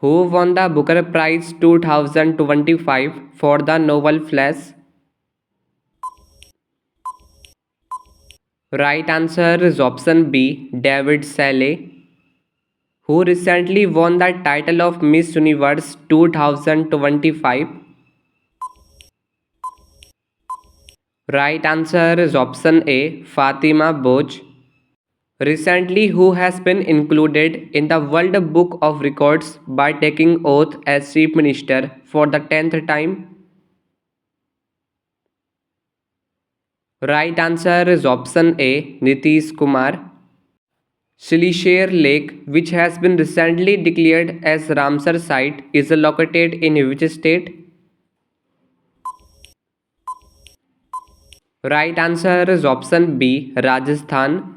Who won the Booker Prize 2025 for the novel Flash? Right answer is option B, David Saleh, who recently won the title of Miss Universe 2025. Right answer is option A, Fatima Boj, recently who has been included in the World Book of Records by taking oath as Chief Minister for the 10th time. Right answer is option A, Nitish Kumar. Silisher Lake, which has been recently declared as Ramsar site, is located in which state? Right answer is option B, Rajasthan.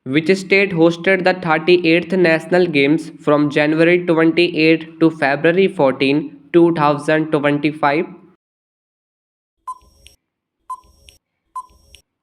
Which state hosted the 38th National Games from January 28 to February 14, 2025?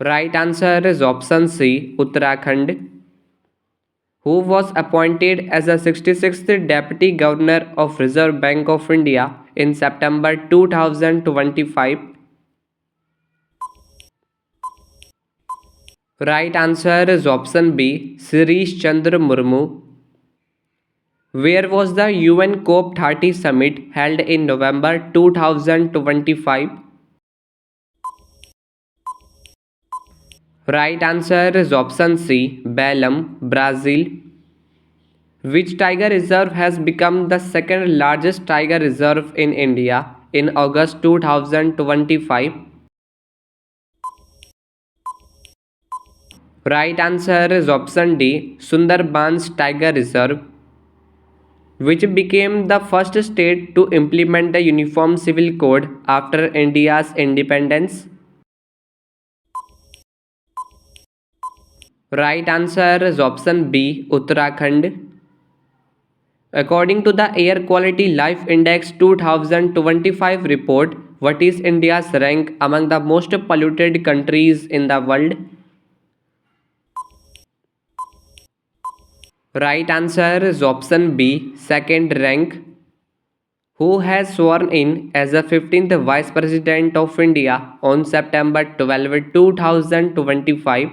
Right answer is option C, Uttarakhand, who was appointed as the 66th Deputy Governor of Reserve Bank of India in September 2025. Right answer is option B, Sirish Chandra Murmu. Where was the UN COP30 summit held in November 2025? Right answer is option C, Belém, Brazil. Which tiger reserve has become the second largest tiger reserve in India in August 2025? Right answer is option D, Sundarbans Tiger Reserve, which became the first state to implement the Uniform Civil Code after India's independence. Right answer is option B, Uttarakhand. According to the Air Quality Life Index 2025 report, what is India's rank among the most polluted countries in the world? Right answer is option B, second rank. Who has sworn in as the 15th Vice President of India on September 12, 2025?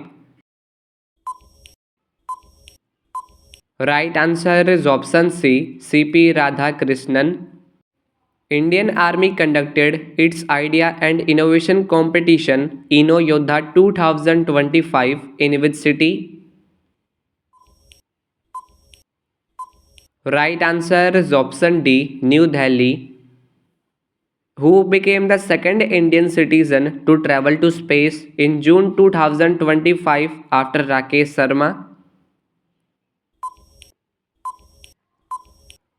Right answer is option C, CP Radhakrishnan. Indian Army conducted its Idea and Innovation Competition Inno Yodha 2025 in which city? Right answer is option D, New Delhi. Who became the second Indian citizen to travel to space in June 2025 after Rakesh Sharma?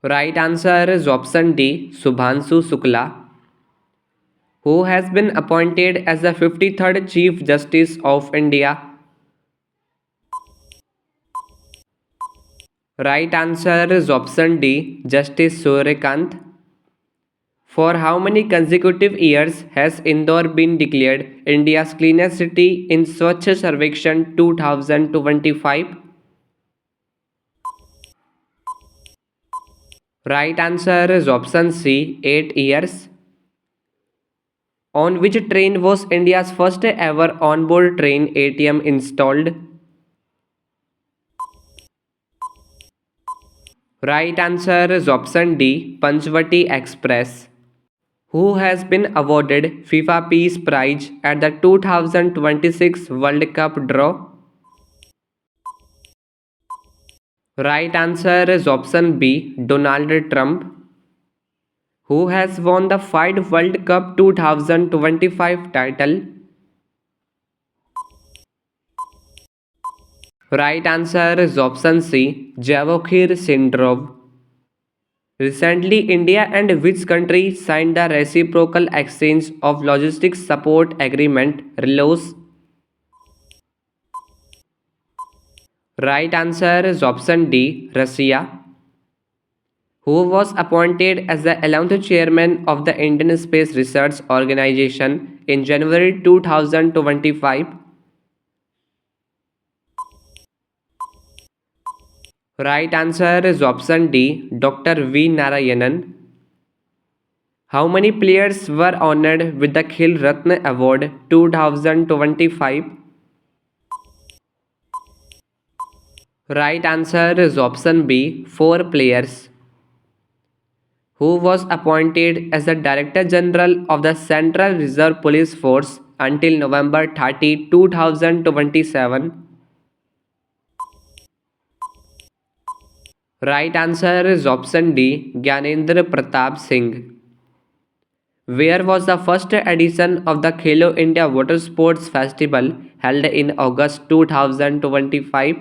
Right answer is option D, Subhanshu Shukla, who has been appointed as the 53rd Chief Justice of India. Right answer is option D, Justice Suryakant. For how many consecutive years has Indore been declared India's cleanest city in Swachh Sarvekshan 2025? Right answer is option C, 8 years. On which train was India's first ever onboard train ATM installed? Right answer is option D, Panchvati Express. Who has been awarded FIFA Peace Prize at the 2026 World Cup draw? Right answer is option B, Donald Trump, who has won the FIDE World Cup 2025 title. Right answer is option C, Javokhir Sindrov. Recently, India and which country signed the Reciprocal Exchange of Logistics Support Agreement (RLOS)? Right answer is option D, Russia, who was appointed as the 11th chairman of the Indian Space Research Organization in January 2025. Right answer is option D, Dr. V. Narayanan. How many players were honored with the Khel Ratna Award 2025? Right answer is option B, 4 players. Who was appointed as the Director General of the Central Reserve Police Force until November 30, 2027? Right answer is option D, Gyanendra Pratap Singh. Where was the first edition of the Khelo India Water Sports Festival held in August 2025?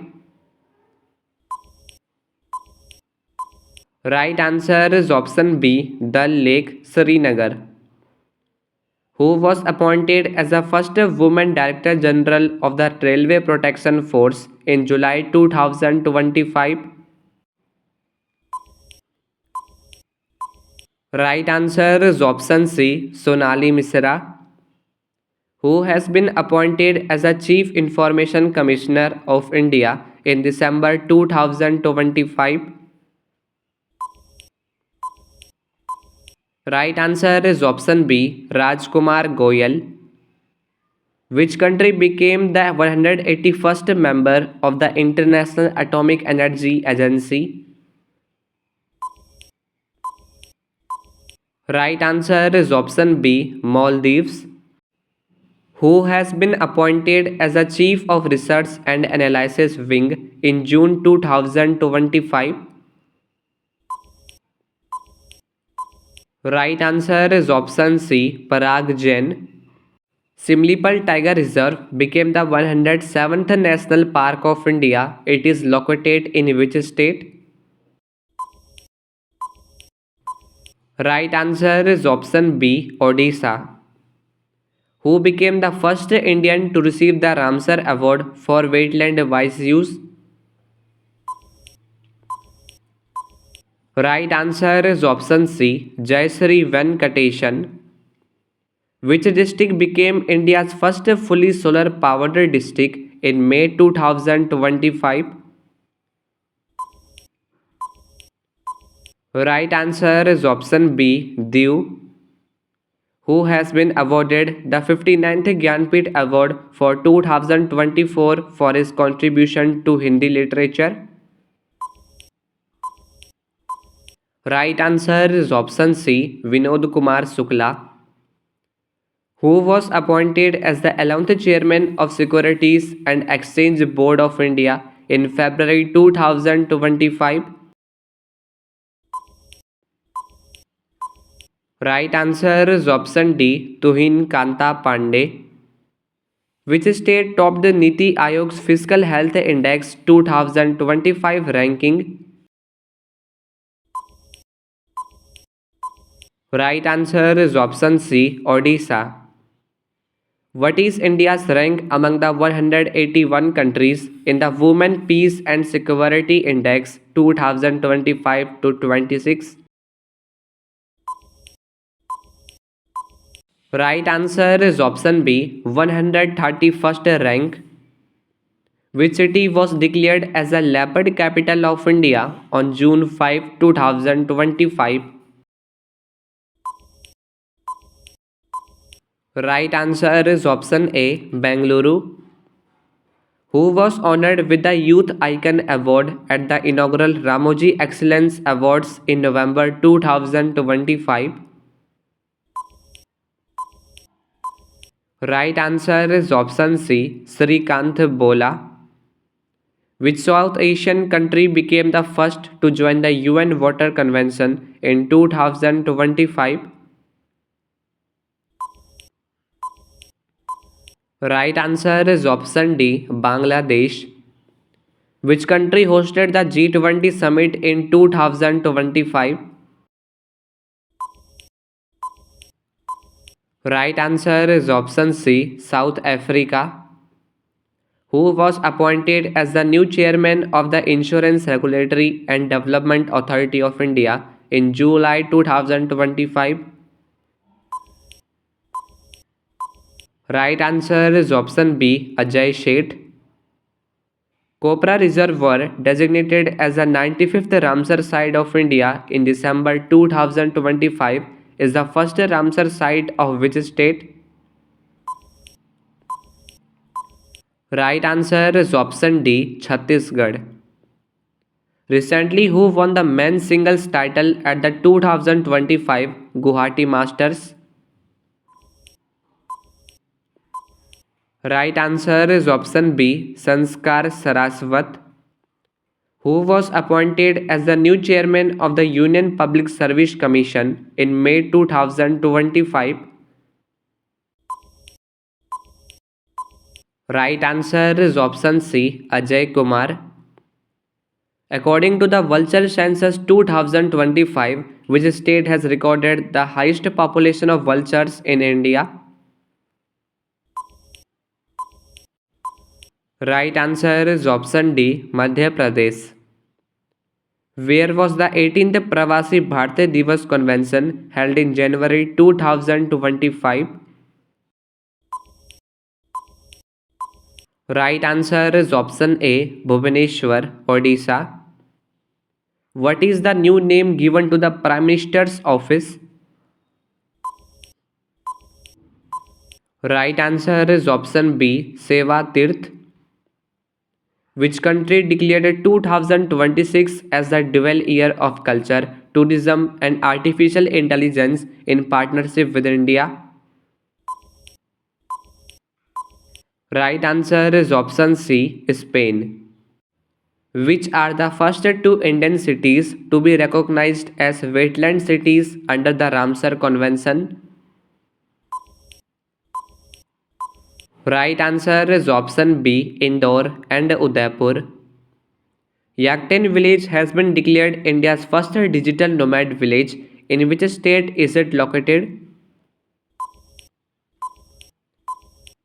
Right answer is option B, Dal Lake, Srinagar. Who was appointed as the first woman Director General of the Railway Protection Force in July 2025? Right answer is option C, Sonali Misra. Who has been appointed as the Chief Information Commissioner of India in December 2025? Right answer is option B, Rajkumar Goyal. Which country became the 181st member of the International Atomic Energy Agency? Right answer is option B, Maldives. Who has been appointed as the Chief of Research and Analysis Wing in June 2025? Right answer is option C, Parag Jain. Simlipal Tiger Reserve became the 107th National Park of India. It is located in which state? Right answer is option B, Odisha. Who became the first Indian to receive the Ramsar Award for wetland wise use? Right answer is option C, Jayashree Venkatesan. Which district became India's first fully solar powered district in May 2025? Right answer is option B, Diu. Who has been awarded the 59th Gyanpith Award for 2024 for his contribution to Hindi literature? Right answer is option C, Vinod Kumar Shukla. Who was appointed as the 11th Chairman of Securities and Exchange Board of India in February 2025? Right answer is option D, Tuhin Kanta Pandey. Which state topped the Niti Aayog's Fiscal Health Index 2025 ranking? Right answer is option C, Odisha. What is India's rank among the 181 countries in the Women Peace and Security Index 2025 to 26? Right answer is option B, 131st rank. Which city was declared as the leopard capital of India on June 5, 2025? Right answer is option A, Bengaluru. Who was honored with the Youth Icon Award at the inaugural Ramoji Excellence Awards in November 2025? Right answer is option C, Srikanth Bola. Which South Asian country became the first to join the UN Water Convention in 2025? Right answer is option D, Bangladesh. Which country hosted the G20 summit in 2025? Right answer is option C, South Africa. Who was appointed as the new chairman of the Insurance Regulatory and Development Authority of India in July 2025? Right answer is option B, Ajay Sheth. Copra Reservoir, designated as the 95th Ramsar Site of India in December 2025, is the first Ramsar site of which state? Right answer is option D, Chhattisgarh. Recently, who won the men's singles title at the 2025 Guwahati Masters? Right answer is option B, Sanskar Saraswat, who was appointed as the new chairman of the Union Public Service Commission in May 2025. Right answer is option C, Ajay Kumar. According to the Vulture Census 2025, which state has recorded the highest population of vultures in India? Right answer is option D, Madhya Pradesh. Where was the 18th Pravasi Bharatiya Divas Convention held in January 2025? Right answer is option A, Bhubaneswar, Odisha. What is the new name given to the Prime Minister's office? Right answer is option B, Seva Tirth. Which country declared 2026 as the Dual Year of Culture, Tourism and Artificial Intelligence in partnership with India? Right answer is option C, Spain. Which are the first two Indian cities to be recognized as wetland cities under the Ramsar Convention? Right answer is option B, Indore and Udaipur. Yakten village has been declared India's first digital nomad village. In which state is it located?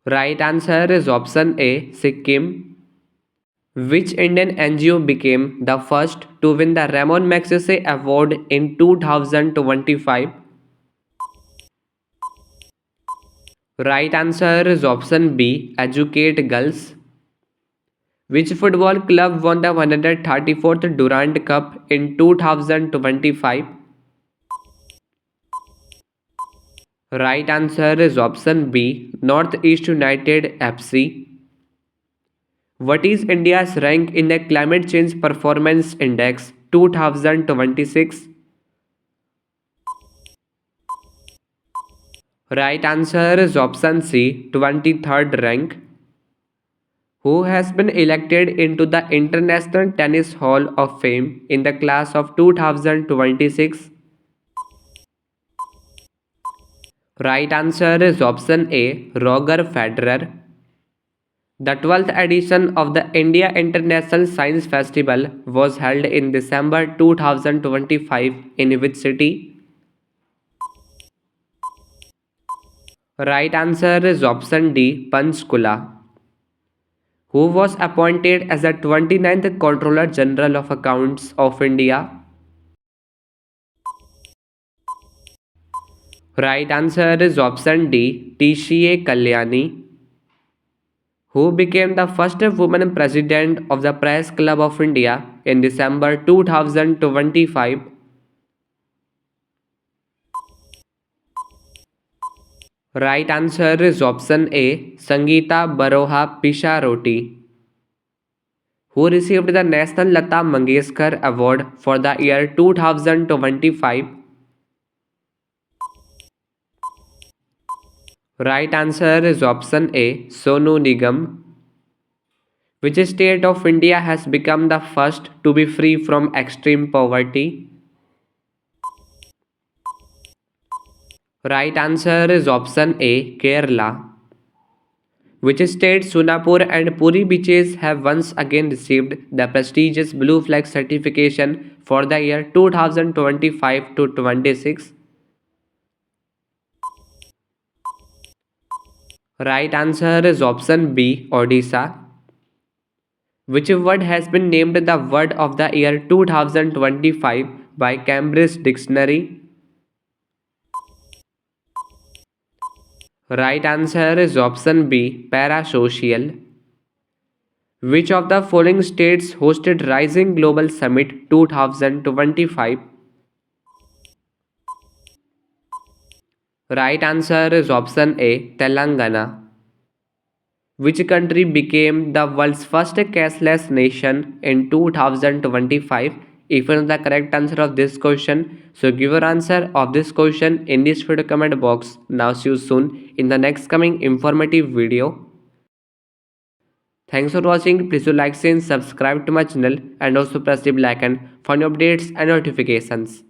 Right answer is option A, Sikkim. Which Indian NGO became the first to win the Ramon Magsaysay Award in 2025? Right answer is option B, Educate Girls. Which football club won the 134th Durand Cup in 2025? Right answer is option B, Northeast United FC. What is India's rank in the Climate Change Performance Index 2026? Right answer is option C, 23rd rank. Who has been elected into the International Tennis Hall of Fame in the class of 2026? Right answer is option A, Roger Federer. The 12th edition of the India International Science Festival was held in December 2025 in which city? Right answer is option D, Panchkula. Who was appointed as the 29th Controller General of Accounts of India? Right answer is option D, TCA Kalyani. Who became the first woman president of the Press Club of India in December 2025? Right answer is option A, Sangeeta Baroha Pisharoti. Who received the National Lata Mangeshkar Award for the year 2025? Right answer is option A, Sonu Nigam. Which state of India has become the first to be free from extreme poverty? Right answer is option A, Kerala. Which state Sunapur and Puri beaches have once again received the prestigious Blue Flag certification for the year 2025 to 26? Right answer is option B, Odisha. Which word has been named the word of the year 2025 by Cambridge Dictionary? Right answer is option B, parasocial. Which of the following states hosted Rising Global Summit 2025? Right answer is option A, Telangana. Which country became the world's first cashless nation in 2025? If you know the correct answer of this question, so give your answer of this question in this video comment box. Now see you soon in the next coming informative video. Thanks for watching. Please do like, share, and subscribe to my channel and also press the bell icon for new updates and notifications.